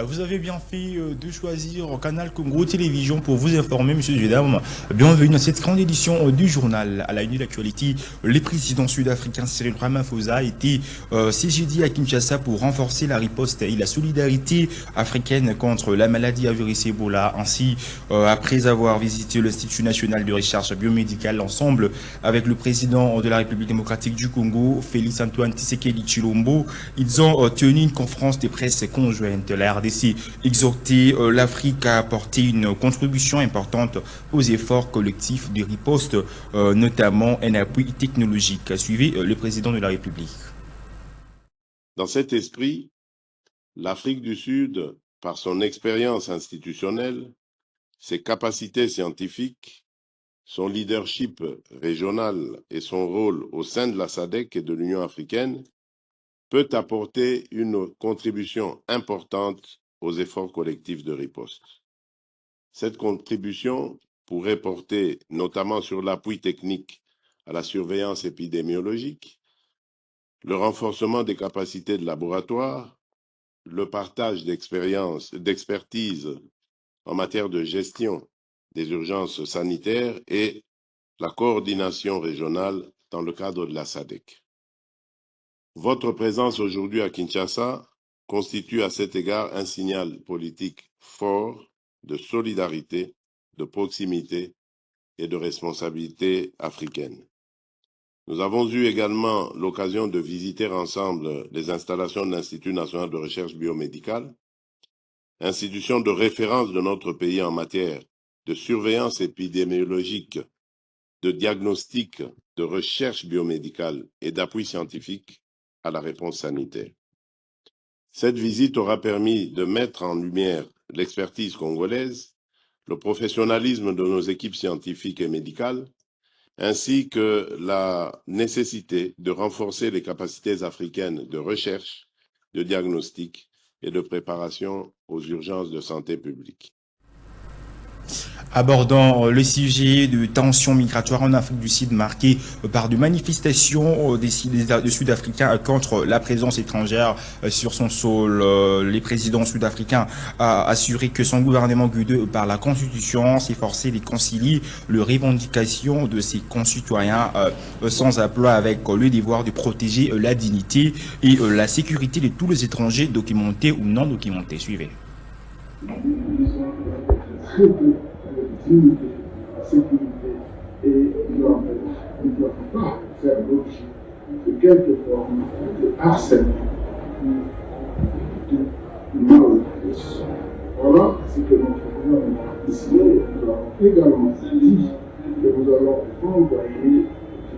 Vous avez bien fait de choisir Canal Congo Télévision pour vous informer, monsieur Djedam. Bienvenue dans cette grande édition du journal. À la une de l'actualité, le président sud-africain Cyril Ramaphosa a été ce jeudi à Kinshasa pour renforcer la riposte et la solidarité africaine contre la maladie à virus Ebola. Ainsi, après avoir visité l'Institut national de recherche biomédicale ensemble avec le président de la République démocratique du Congo, Félix Antoine Tshisekedi Tshilombo, ils ont tenu une conférence de presse conjointe. La RDC exhorté l'Afrique à apporter une contribution importante aux efforts collectifs de riposte, notamment un appui technologique. Suivez le président de la République. Dans cet esprit, l'Afrique du Sud, par son expérience institutionnelle, ses capacités scientifiques, son leadership régional et son rôle au sein de la SADC et de l'Union africaine, peut apporter une contribution importante aux efforts collectifs de riposte. Cette contribution pourrait porter notamment sur l'appui technique à la surveillance épidémiologique, le renforcement des capacités de laboratoire, le partage d'expertise en matière de gestion des urgences sanitaires et la coordination régionale dans le cadre de la SADC. Votre présence aujourd'hui à Kinshasa constitue à cet égard un signal politique fort de solidarité, de proximité et de responsabilité africaine. Nous avons eu également l'occasion de visiter ensemble les installations de l'Institut national de recherche biomédicale, institution de référence de notre pays en matière de surveillance épidémiologique, de diagnostic, de recherche biomédicale et d'appui scientifique à la réponse sanitaire. Cette visite aura permis de mettre en lumière l'expertise congolaise, le professionnalisme de nos équipes scientifiques et médicales, ainsi que la nécessité de renforcer les capacités africaines de recherche, de diagnostic et de préparation aux urgences de santé publique. Abordant le sujet de tensions migratoires en Afrique du Sud marquées par des manifestations des Sud-Africains contre la présence étrangère sur son sol. Le président sud-africain a assuré que son gouvernement guidé par la Constitution s'efforçait de concilier les revendications de ses concitoyens sans emploi avec le devoir de protéger la dignité et la sécurité de tous les étrangers documentés ou non documentés. Suivez. Dignité, sécurité, et ne doivent pas faire l'objet de quelque forme de harcèlement, de maltraitance. Voilà ce que notre gouvernement a décidé. Nous avons également dit que nous allons envoyer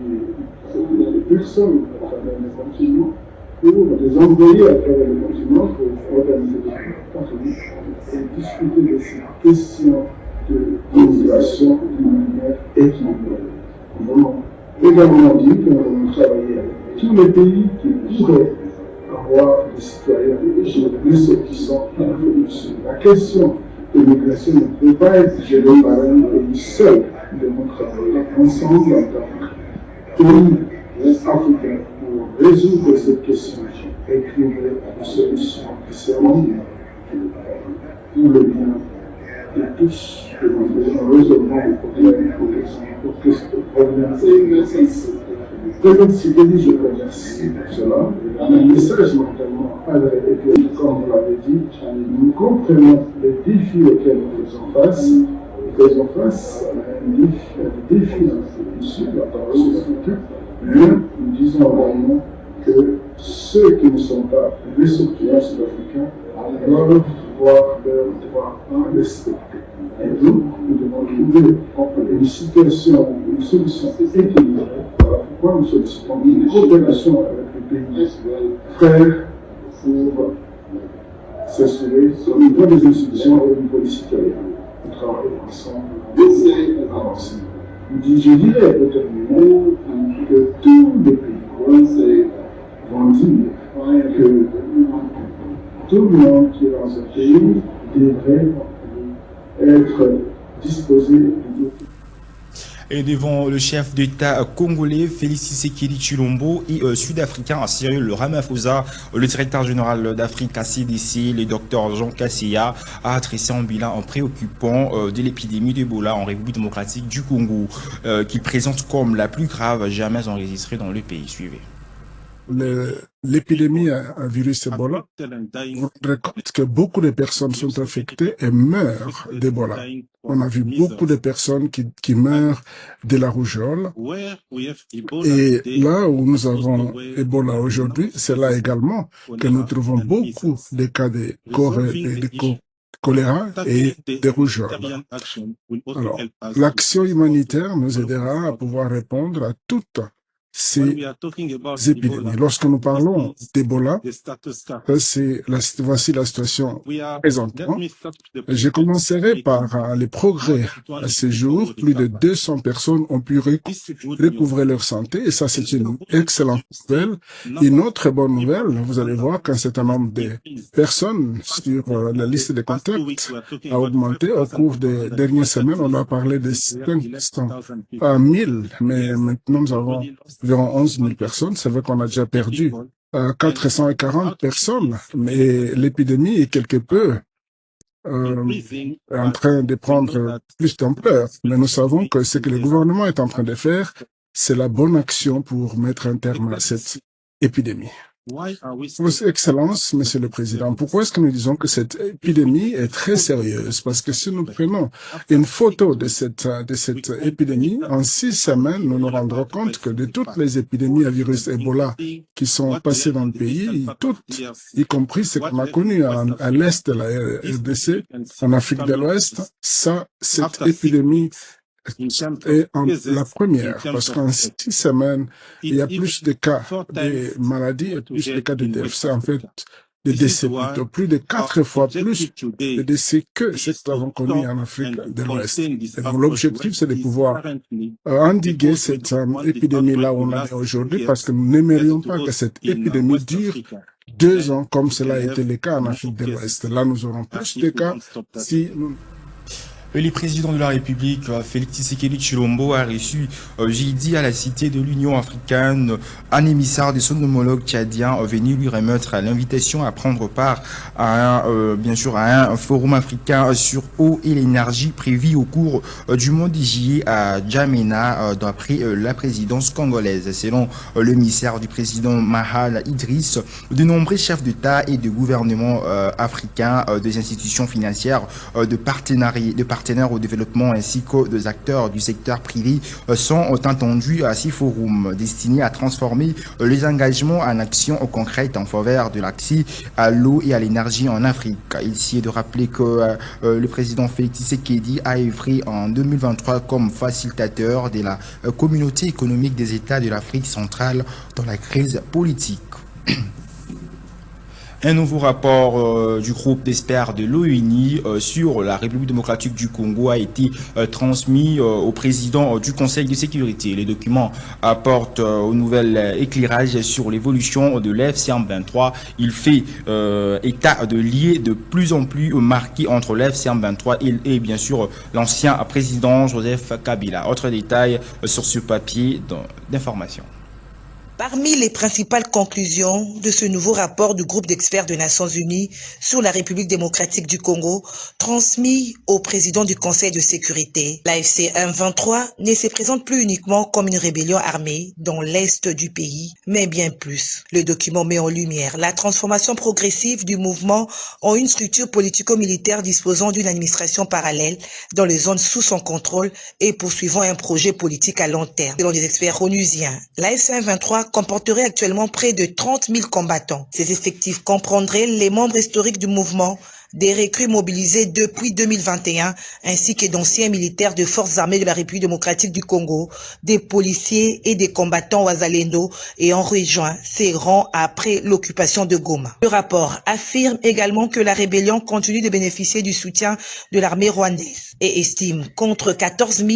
des personnes à travers le continent pour les envoyer à travers le continent pour organiser des conférences et discuter de ces questions de l'immigration d'une manière équilibrée. Nous avons également dit que nous allons travailler avec tous les pays qui pourraient avoir des citoyens de ceux qui sont en Afrique du Sud. La question de l'immigration ne peut pas être gérée par un pays seul. Nous devons travailler ensemble en tant que pays africains pour résoudre cette question et trouver une solution qui seront pour le bien de tous. Heureusement, pour que ce problème peut-être si je remercie pour cela. Le message mentalement et que, comme vous l'avez dit, nous comprenons les défis auxquels nous faisons face. Nous faisons face à un défi dans l'Afrique du Sud, dans la société, mais nous disons également que ceux qui ne sont pas ressortissants sud-africains doivent voir leurs droits respectés. Et donc, nous devons trouver une situation, une solution équilibrée. Voilà pourquoi nous sollicitons une coopération avec les pays frères pour s'assurer au niveau des institutions et au niveau des citoyens. Nous travaillons ensemble pour avancer. Je dirais pour terminer que tous les pays vont dire que tout le monde qui est dans un pays devrait être disposé de Et devant le chef d'État congolais Félix Tshisekedi Tshilombo et sud-africain Cyril Ramaphosa, le directeur général d'Afrique CDC, le docteur Jean Kasseya, a adressé un bilan préoccupant de l'épidémie d'Ebola en République démocratique du Congo, qu'il présente comme la plus grave jamais enregistrée dans le pays. Suivez. L'épidémie à virus Ebola, vous vous rendrez compte que beaucoup de personnes sont infectées et meurent d'Ebola. On a vu beaucoup de personnes qui meurent de la rougeole. Et là où nous avons Ebola aujourd'hui, c'est là également que nous trouvons beaucoup de cas de choléra et de rougeole. Alors, l'action humanitaire nous aidera à pouvoir répondre à toutes ces épidémies. Lorsque nous parlons d'Ebola, voici la situation présentement. Je commencerai par les progrès. À ce jour, plus de 200 personnes ont pu recouvrer leur santé et ça, c'est une excellente nouvelle. Une autre bonne nouvelle, vous allez voir qu'un certain nombre de personnes sur la liste des contacts a augmenté au cours des dernières semaines. On a parlé de 500 à 1000, mais maintenant nous avons environ 11 000 personnes. C'est vrai qu'on a déjà perdu 440 personnes, mais l'épidémie est quelque peu en train de prendre plus d'ampleur. Mais nous savons que ce que le gouvernement est en train de faire, c'est la bonne action pour mettre un terme à cette épidémie. Votre Excellence, Monsieur le Président, pourquoi est-ce que nous disons que cette épidémie est très sérieuse? Parce que si nous prenons une photo de cette épidémie, en 6 semaines, nous nous rendrons compte que de toutes les épidémies à virus Ebola qui sont passées dans le pays, toutes, y compris ce qu'on a connu à l'est de la RDC, en Afrique de l'Ouest, cette épidémie est la première, parce qu'en 6 semaines, il y a plus de cas de maladies et plus de cas de décès, en fait, de décès plutôt, plus de 4 fois plus de décès que ce que nous avons connu en Afrique de l'Ouest. Et donc l'objectif, c'est de pouvoir endiguer cette épidémie-là où on en est aujourd'hui, parce que nous n'aimerions pas que cette épidémie dure 2 ans, comme cela a été le cas en Afrique de l'Ouest. Là, nous aurons plus de cas si nous... Le président de la République, Félix Tshisekedi Tshilombo, a reçu jeudi à la Cité de l'Union africaine un émissaire de son homologue tchadien venu lui remettre l'invitation à prendre part à un forum africain sur eau et l'énergie prévu au cours du mois de juillet à Djamena, d'après la présidence congolaise. Selon l'émissaire du président Mahal Idriss, de nombreux chefs d'État et de gouvernements africains, des institutions financières, de partenaires au développement ainsi que des acteurs du secteur privé sont entendus à ces forums destinés à transformer les engagements en actions concrètes en faveur de l'accès à l'eau et à l'énergie en Afrique. Ici est de rappeler que le président Félix Tshisekedi a œuvré en 2023 comme facilitateur de la communauté économique des États de l'Afrique centrale dans la crise politique. Un nouveau rapport du groupe d'experts de l'ONU sur la République démocratique du Congo a été transmis au président du Conseil de sécurité. Les documents apportent un nouvel éclairage sur l'évolution de l'FCM23. Il fait état de liens de plus en plus marqués entre l'FCM23 et bien sûr l'ancien président Joseph Kabila. Autre détail sur ce papier d'information. Parmi les principales conclusions de ce nouveau rapport du groupe d'experts des Nations Unies sur la République démocratique du Congo, transmis au président du Conseil de sécurité, l'AFC M23 ne se présente plus uniquement comme une rébellion armée dans l'est du pays, mais bien plus. Le document met en lumière la transformation progressive du mouvement en une structure politico-militaire disposant d'une administration parallèle dans les zones sous son contrôle et poursuivant un projet politique à long terme. Selon des experts onusiens, l'AFC M23 comporterait actuellement près de 30 000 combattants. Ces effectifs comprendraient les membres historiques du mouvement, des recrues mobilisés depuis 2021, ainsi que d'anciens militaires de forces armées de la République démocratique du Congo, des policiers et des combattants wazalendo ayant rejoint ces rangs après l'occupation de Goma. Le rapport affirme également que la rébellion continue de bénéficier du soutien de l'armée rwandaise et estime qu'entre 14 000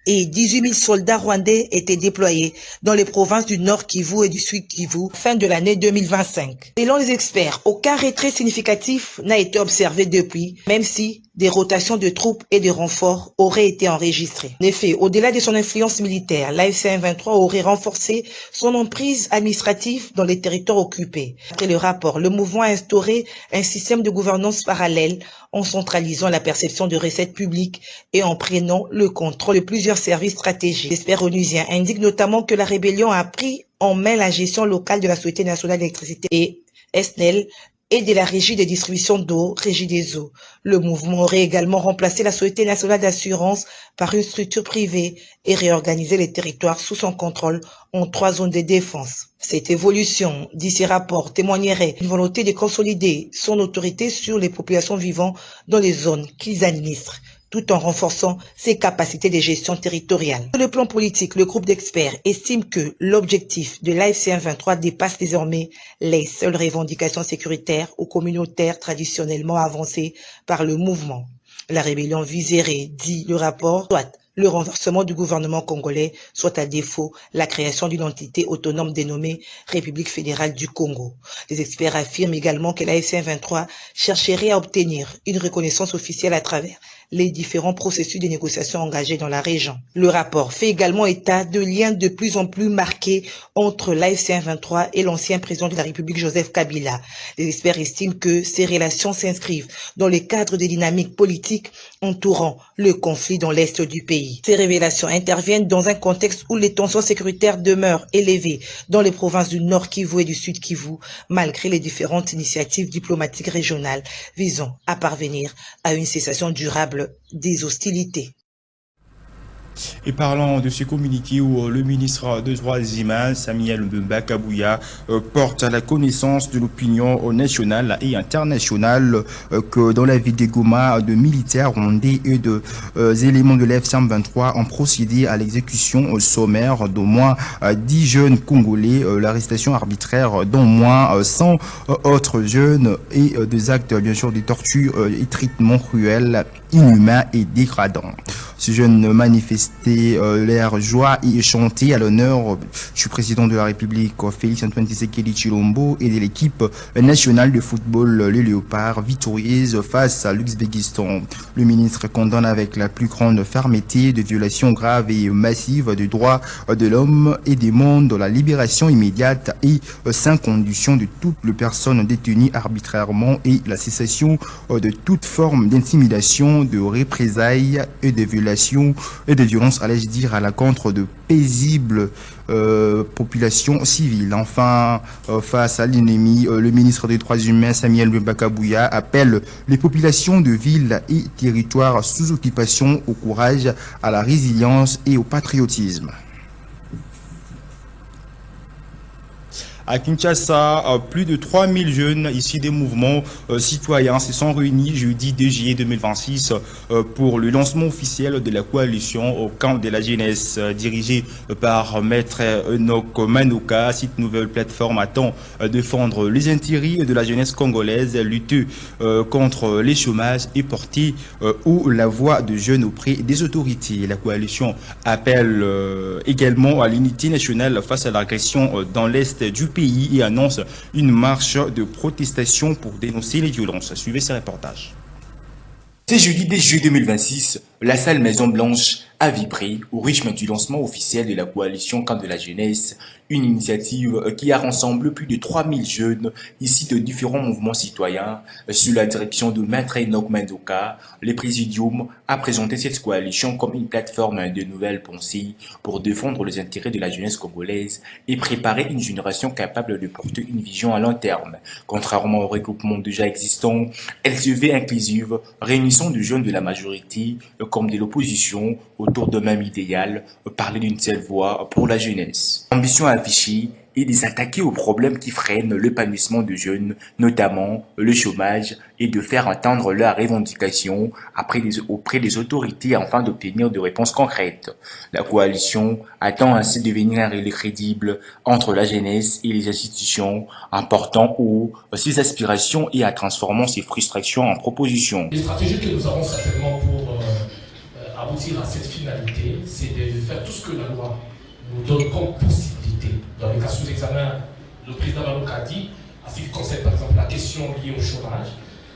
et 18 000 soldats rwandais étaient déployés dans les provinces du Nord Kivu et du Sud Kivu fin de l'année 2025. Selon les experts, aucun retrait significatif n'a été observé depuis, même si des rotations de troupes et de renforts auraient été enregistrées. En effet, au-delà de son influence militaire, l'AFC M23 aurait renforcé son emprise administrative dans les territoires occupés. Après le rapport, le mouvement a instauré un système de gouvernance parallèle en centralisant la perception de recettes publiques et en prenant le contrôle de plusieurs services stratégiques. L'expert onusien indique notamment que la rébellion a pris en main la gestion locale de la Société nationale d'électricité et SNEL et de la régie de distribution d'eau, Régie des eaux. Le mouvement aurait également remplacé la Société nationale d'assurance par une structure privée et réorganisé les territoires sous son contrôle en 3 zones de défense. Cette évolution, dit ces rapports, témoignerait d'une volonté de consolider son autorité sur les populations vivant dans les zones qu'ils administrent, tout en renforçant ses capacités de gestion territoriale. Sur le plan politique, le groupe d'experts estime que l'objectif de l'AFC M23 dépasse désormais les seules revendications sécuritaires ou communautaires traditionnellement avancées par le mouvement. La rébellion viserait, dit le rapport, soit le renversement du gouvernement congolais, soit à défaut la création d'une entité autonome dénommée République fédérale du Congo. Les experts affirment également que l'AFC M23 chercherait à obtenir une reconnaissance officielle à travers les différents processus de négociation engagés dans la région. Le rapport fait également état de liens de plus en plus marqués entre l'AFC M23 et l'ancien président de la République Joseph Kabila. Les experts estiment que ces relations s'inscrivent dans le cadre des dynamiques politiques entourant le conflit dans l'est du pays. Ces révélations interviennent dans un contexte où les tensions sécuritaires demeurent élevées dans les provinces du Nord Kivu et du Sud Kivu, malgré les différentes initiatives diplomatiques régionales visant à parvenir à une cessation durable des hostilités. Et parlant de ce communiqué où le ministre des Droits humains, Samuel Mbakabouya, porte à la connaissance de l'opinion nationale et internationale que dans la ville de Goma, de militaires rwandais et de éléments de l'F-123 ont procédé à l'exécution sommaire d'au moins 10 jeunes Congolais, l'arrestation arbitraire d'au moins 100 autres jeunes et des actes bien sûr de torture et traitements cruels, inhumains et dégradants. Ces jeunes manifestaient leur joie et chantaient à l'honneur du président de la République, Félix-Antoine Tshisekedi Tshilombo, et de l'équipe nationale de football, les Léopards, victorieuse face à l'Ouzbékistan. Le ministre condamne avec la plus grande fermeté de violations graves et massives des droits de l'homme et demande la libération immédiate et sans condition de toutes les personnes détenues arbitrairement et la cessation de toute forme d'intimidation, de représailles et de violations et de violences, allais-je dire, à l'encontre de paisibles populations civiles. Enfin, face à l'ennemi, le ministre des Droits humains, Samuel Mbakabouya, appelle les populations de villes et territoires sous occupation au courage, à la résilience et au patriotisme. À Kinshasa, plus de 3000 jeunes issus des mouvements citoyens se sont réunis jeudi 2 juillet 2026 pour le lancement officiel de la coalition au camp de la jeunesse dirigée par Maître Enoch Manoka. Cette nouvelle plateforme attend défendre les intérêts de la jeunesse congolaise, lutter contre les chômages et porter haut la voix de jeunes auprès des autorités. La coalition appelle également à l'unité nationale face à l'agression dans l'est du pays et annonce une marche de protestation pour dénoncer les violences. Suivez ces reportages. C'est jeudi 10 juillet 2026, la salle Maison Blanche a vibré au rythme du lancement officiel de la coalition Camp de la Jeunesse, une initiative qui a rassemblé plus de 3000 jeunes issus de différents mouvements citoyens. Sous la direction de Maître Enoch Manoka, le Présidium a présenté cette coalition comme une plateforme de nouvelles pensées pour défendre les intérêts de la jeunesse congolaise et préparer une génération capable de porter une vision à long terme. Contrairement aux regroupements déjà existants, elle se veut inclusive, réunissant des jeunes de la majorité comme de l'opposition autour d'un même idéal, parler d'une seule voix pour la jeunesse. L'ambition affichée est de s'attaquer aux problèmes qui freinent l'épanouissement des jeunes, notamment le chômage, et de faire entendre leurs revendications auprès des autorités afin d'obtenir des réponses concrètes. La coalition attend ainsi de devenir un relais crédible entre la jeunesse et les institutions, important haut ses aspirations et à transformant ses frustrations en propositions. Les stratégies que nous avons certainement pour aboutir à cette finalité, c'est de faire tout ce que la loi nous donne comme possibilité. Dans les cas sous examen, le président Manouk a dit, à ce qui concerne par exemple la question liée au chômage,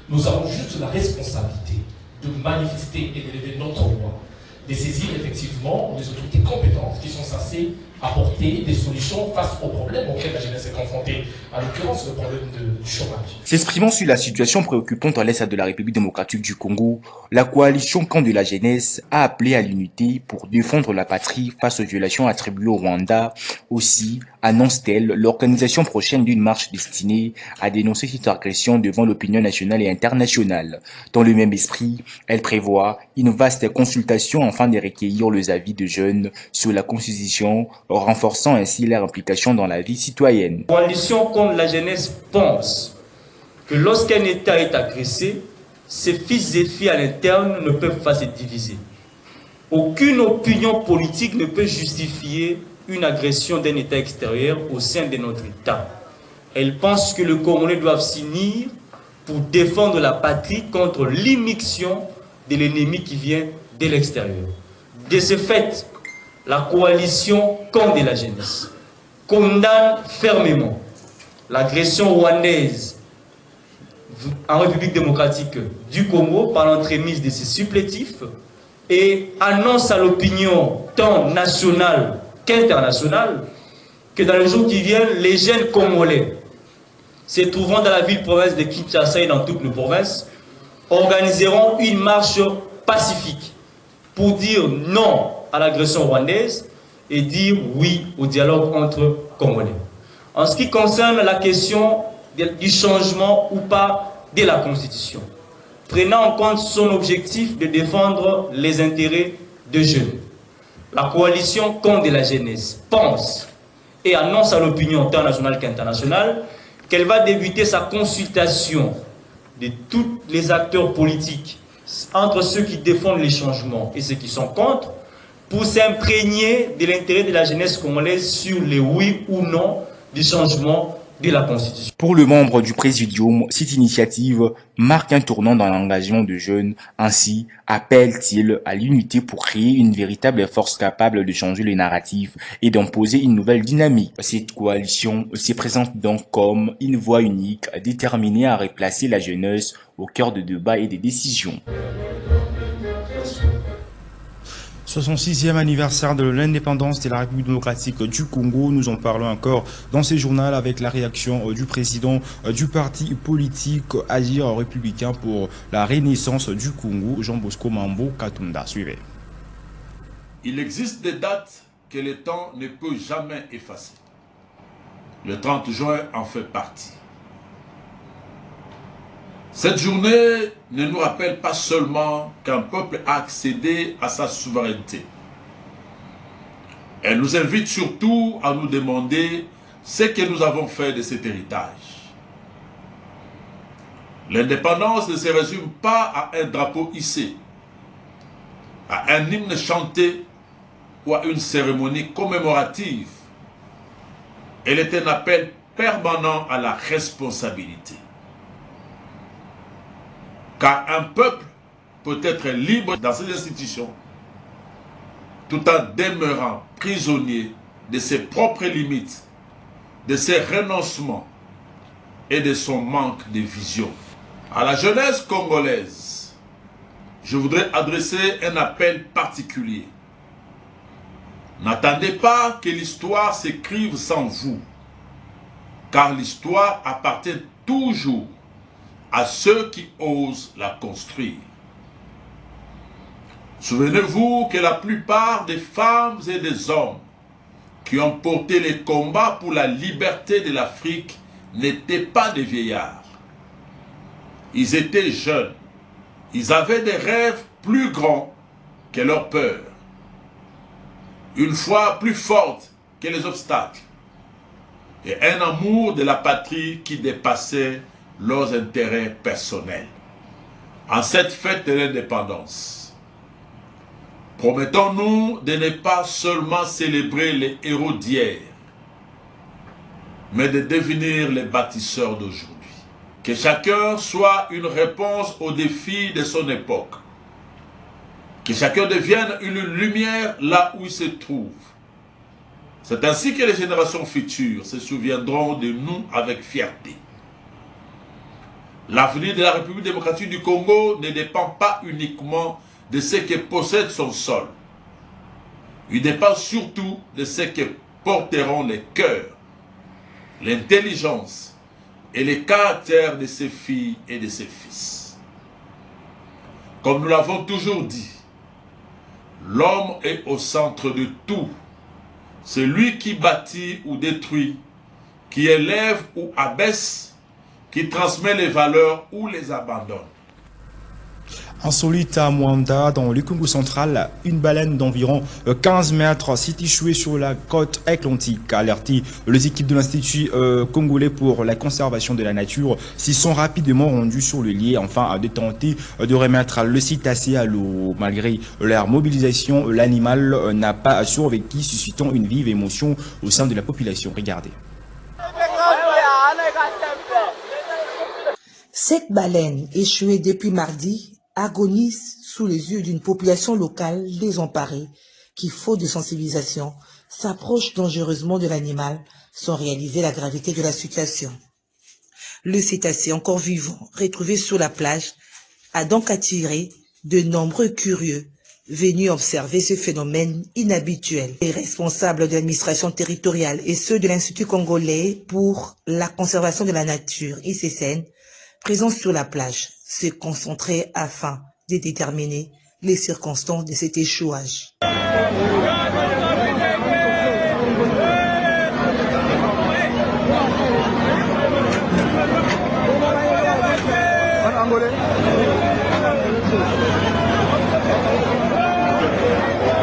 nous avons juste la responsabilité de manifester et d'élever notre voix, de saisir effectivement les autorités compétentes qui sont censées apporter des solutions face aux problèmes auxquels la jeunesse est confrontée, en l'occurrence le problème du chômage. S'exprimant sur la situation préoccupante à l'est de la République démocratique du Congo, la coalition Camp de la jeunesse a appelé à l'unité pour défendre la patrie face aux violations attribuées au Rwanda. Aussi, annonce-t-elle l'organisation prochaine d'une marche destinée à dénoncer cette agression devant l'opinion nationale et internationale. Dans le même esprit, elle prévoit une vaste consultation afin de recueillir les avis de jeunes sur la Constitution, renforçant ainsi leur implication dans la vie citoyenne. La coalition contre la jeunesse pense que lorsqu'un État est agressé, ses fils et filles à l'interne ne peuvent pas se diviser. Aucune opinion politique ne peut justifier une agression d'un État extérieur au sein de notre État. Elle pense que les Congolais doivent s'unir pour défendre la patrie contre l'immixtion de l'ennemi qui vient de l'extérieur. De ce fait, la coalition Camp de la jeunesse condamne fermement l'agression rwandaise en République démocratique du Congo par l'entremise de ses supplétifs et annonce à l'opinion tant nationale qu'internationale que dans les jours qui viennent, les jeunes Congolais se trouvant dans la ville-province de Kinshasa et dans toutes nos provinces organiseront une marche pacifique pour dire non à l'agression rwandaise et dire oui au dialogue entre Congolais. En ce qui concerne la question du changement ou pas de la Constitution, prenant en compte son objectif de défendre les intérêts des jeunes, la coalition Camp de la jeunesse pense et annonce à l'opinion tant nationale qu'internationale qu'elle va débuter sa consultation de tous les acteurs politiques entre ceux qui défendent les changements et ceux qui sont contre, pour s'imprégner de l'intérêt de la jeunesse congolaise sur les oui ou non du changement de la Constitution. Pour le membre du Présidium, cette initiative marque un tournant dans l'engagement de jeunes. Ainsi, appelle-t-il à l'unité pour créer une véritable force capable de changer les narratifs et d'imposer une nouvelle dynamique. Cette coalition se présente donc comme une voie unique déterminée à replacer la jeunesse au cœur de débats et des décisions. 66e anniversaire de l'indépendance de la République démocratique du Congo. Nous en parlons encore dans ce journal avec la réaction du président du parti politique Agir républicain pour la renaissance du Congo, Jean Bosco Mambo Katunda. Suivez. Il existe des dates que le temps ne peut jamais effacer. Le 30 juin en fait partie. Cette journée ne nous rappelle pas seulement qu'un peuple a accédé à sa souveraineté. Elle nous invite surtout à nous demander ce que nous avons fait de cet héritage. L'indépendance ne se résume pas à un drapeau hissé, à un hymne chanté ou à une cérémonie commémorative. Elle est un appel permanent à la responsabilité. Car un peuple peut être libre dans ses institutions tout en demeurant prisonnier de ses propres limites, de ses renoncements et de son manque de vision. À la jeunesse congolaise, je voudrais adresser un appel particulier. N'attendez pas que l'histoire s'écrive sans vous, car l'histoire appartient toujours à ceux qui osent la construire. Souvenez-vous que la plupart des femmes et des hommes qui ont porté les combats pour la liberté de l'Afrique n'étaient pas des vieillards. Ils étaient jeunes. Ils avaient des rêves plus grands que leurs peurs. Une foi plus forte que les obstacles. Et un amour de la patrie qui dépassait leurs intérêts personnels. En cette fête de l'indépendance, promettons-nous de ne pas seulement célébrer les héros d'hier, mais de devenir les bâtisseurs d'aujourd'hui. Que chacun soit une réponse aux défis de son époque. Que chacun devienne une lumière là où il se trouve. C'est ainsi que les générations futures se souviendront de nous avec fierté. L'avenir de la République démocratique du Congo ne dépend pas uniquement de ce que possède son sol. Il dépend surtout de ce que porteront les cœurs, l'intelligence et les caractères de ses filles et de ses fils. Comme nous l'avons toujours dit, l'homme est au centre de tout. C'est lui qui bâtit ou détruit, qui élève ou abaisse, qui transmet les valeurs ou les abandonne. Insolite à Mwanda, dans le Congo central, une baleine d'environ 15 mètres s'est échouée sur la côte atlantique, a alerté les équipes de l'Institut congolais pour la conservation de la nature. S'ils sont rapidement rendus sur le lieu, enfin de tenter de remettre le cétacé à l'eau. Malgré leur mobilisation, l'animal n'a pas survécu, suscitant une vive émotion au sein de la population. Regardez. Cette baleine, échouée depuis mardi, agonise sous les yeux d'une population locale désemparée qui, faute de sensibilisation, s'approche dangereusement de l'animal sans réaliser la gravité de la situation. Le cétacé encore vivant, retrouvé sur la plage, a donc attiré de nombreux curieux venus observer ce phénomène inhabituel. Les responsables de l'administration territoriale et ceux de l'Institut congolais pour la conservation de la nature, ICCN, présents sur la plage, se concentrer afin de déterminer les circonstances de cet échouage.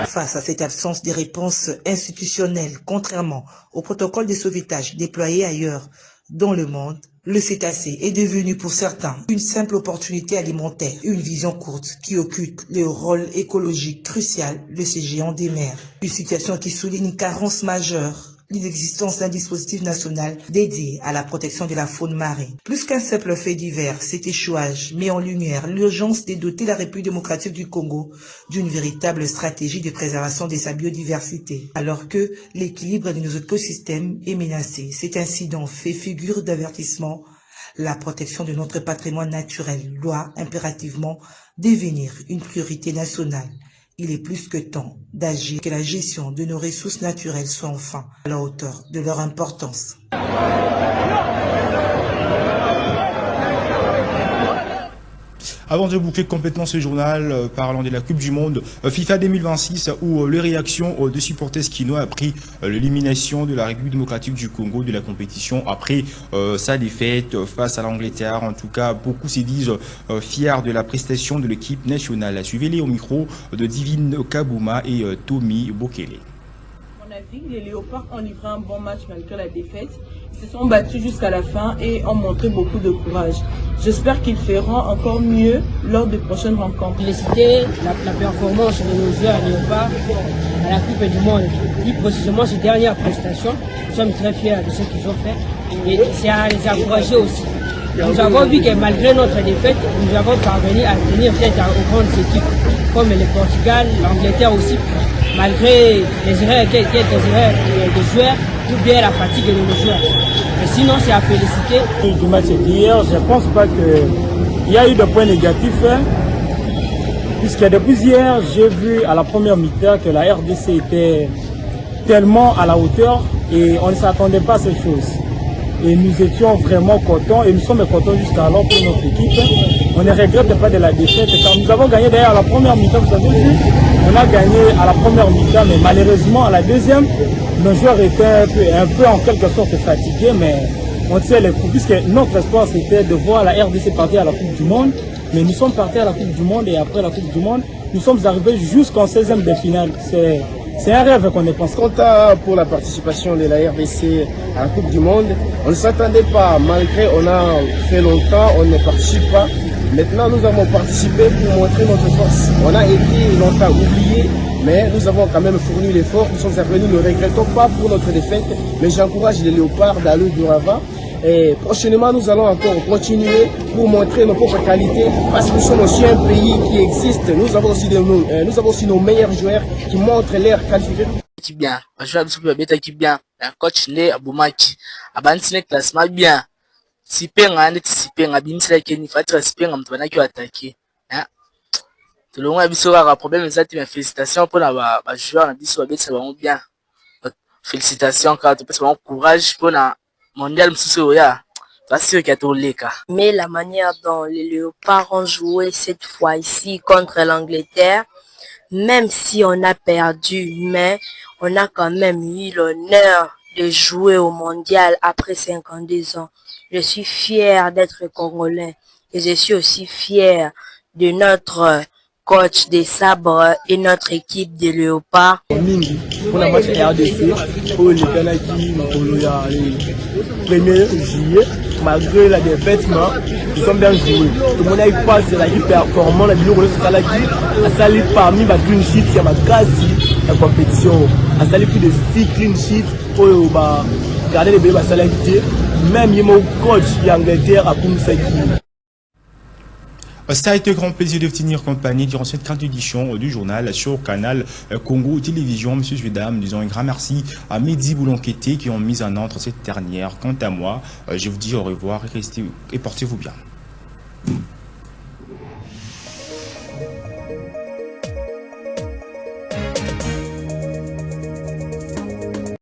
Face à cette absence de réponse institutionnelle, contrairement au protocole de sauvetage déployé ailleurs dans le monde, le cétacé est devenu pour certains une simple opportunité alimentaire, une vision courte qui occupe le rôle écologique crucial de ces géants des mers. Une situation qui souligne une carence majeure, l'inexistence d'un dispositif national dédié à la protection de la faune marine. Plus qu'un simple fait divers, cet échouage met en lumière l'urgence de doter la République démocratique du Congo d'une véritable stratégie de préservation de sa biodiversité, alors que l'équilibre de nos écosystèmes est menacé. Cet incident fait figure d'avertissement. La protection de notre patrimoine naturel doit impérativement devenir une priorité nationale. Il est plus que temps d'agir, que la gestion de nos ressources naturelles soit enfin à la hauteur de leur importance. Avant de boucler complètement ce journal, parlant de la Coupe du Monde FIFA 2026, où les réactions de supporters kinois après l'élimination de la République démocratique du Congo de la compétition, après sa défaite face à l'Angleterre. En tout cas, beaucoup se disent fiers de la prestation de l'équipe nationale. Suivez-les au micro de Divine Kabouma et Tommy Bokele. Les Léopards ont livré un bon match malgré la défaite. Ils se sont battus jusqu'à la fin et ont montré beaucoup de courage. J'espère qu'ils feront encore mieux lors des prochaines rencontres. Féliciter la performance de nos joueurs Léopards à la Coupe du Monde. Plus précisément, ces dernières prestations, nous sommes très fiers de ce qu'ils ont fait et c'est à les encourager aussi. Nous avons vu que malgré notre défaite, nous avons parvenu à tenir tête aux grandes équipes comme le Portugal, l'Angleterre aussi. Malgré les erreurs des joueurs ou bien la fatigue de nos joueurs. Mais sinon, c'est à féliciter. Du match d'hier, je ne pense pas qu'il y a eu de points négatifs. Puisque depuis hier, j'ai vu à la première mi-temps que la RDC était tellement à la hauteur et on ne s'attendait pas à ces choses. Et nous étions vraiment contents et nous sommes contents jusqu'alors pour notre équipe. On ne regrette pas de la défaite car nous avons gagné d'ailleurs à la première mi-temps, vous avez vu. On a gagné à la première mi-temps, mais malheureusement à la deuxième, nos joueurs étaient un peu en quelque sorte fatigués, mais on tient les coups, puisque notre espoir c'était de voir la RDC partir à la Coupe du Monde, mais nous sommes partis à la Coupe du Monde et après la Coupe du Monde, nous sommes arrivés jusqu'en 16e de finale. C'est un rêve qu'on ne pense. Quant à pour la participation de la RDC à la Coupe du Monde, on ne s'attendait pas, malgré on a fait longtemps, on ne participe pas. Maintenant, nous avons participé pour montrer notre force. On a été longtemps oubliés mais nous avons quand même fourni l'effort. Nous sommes arrivés, nous ne regrettons pas pour notre défaite, mais j'encourage les léopards d'aller du Rava. Et prochainement, nous allons encore continuer pour montrer nos propres qualités, parce que nous sommes aussi un pays qui existe. Nous avons aussi nos meilleurs joueurs qui montrent leur qualification. Bien, je bien. Coach ne abumaki, abansine classement bien. Sipenga neti sipenga bimisela keni fatira sipenga mtu banaki attaquer. Hein? Tolonga biso ka problème ezati mais félicitations pour ba joueurs na biso babetsa bango bien. Félicitations car tu peux avoir courage pour na mondial msusu ya. Mais la manière dont les Léopards ont joué cette fois-ci contre l'Angleterre, même si on a perdu, mais on a quand même eu l'honneur de jouer au mondial après 52 ans. Je suis fier d'être congolais et je suis aussi fier de notre coach des sabres et notre équipe des Léopards. On a match RDC pour le penalty premier juillet, malgré la défaite, ils sont bien joués. Tout le monde a pas c'est la performant, la vidéo c'est la qui a sali parmi ma clean sheet, il y a ma quasi la compétition, a sali plus de 6 clean sheets pour garder les bébés à salacité. Même il y a mon coach qui Angleterre à Koumsaki. Ça a été un grand plaisir de vous tenir compagnie durant cette grande édition du journal sur Canal Congo Télévision. Monsieur et mesdames, disons un grand merci à Mehdi Boulonkété qui ont mis en ordre cette dernière. Quant à moi, je vous dis au revoir et portez-vous bien.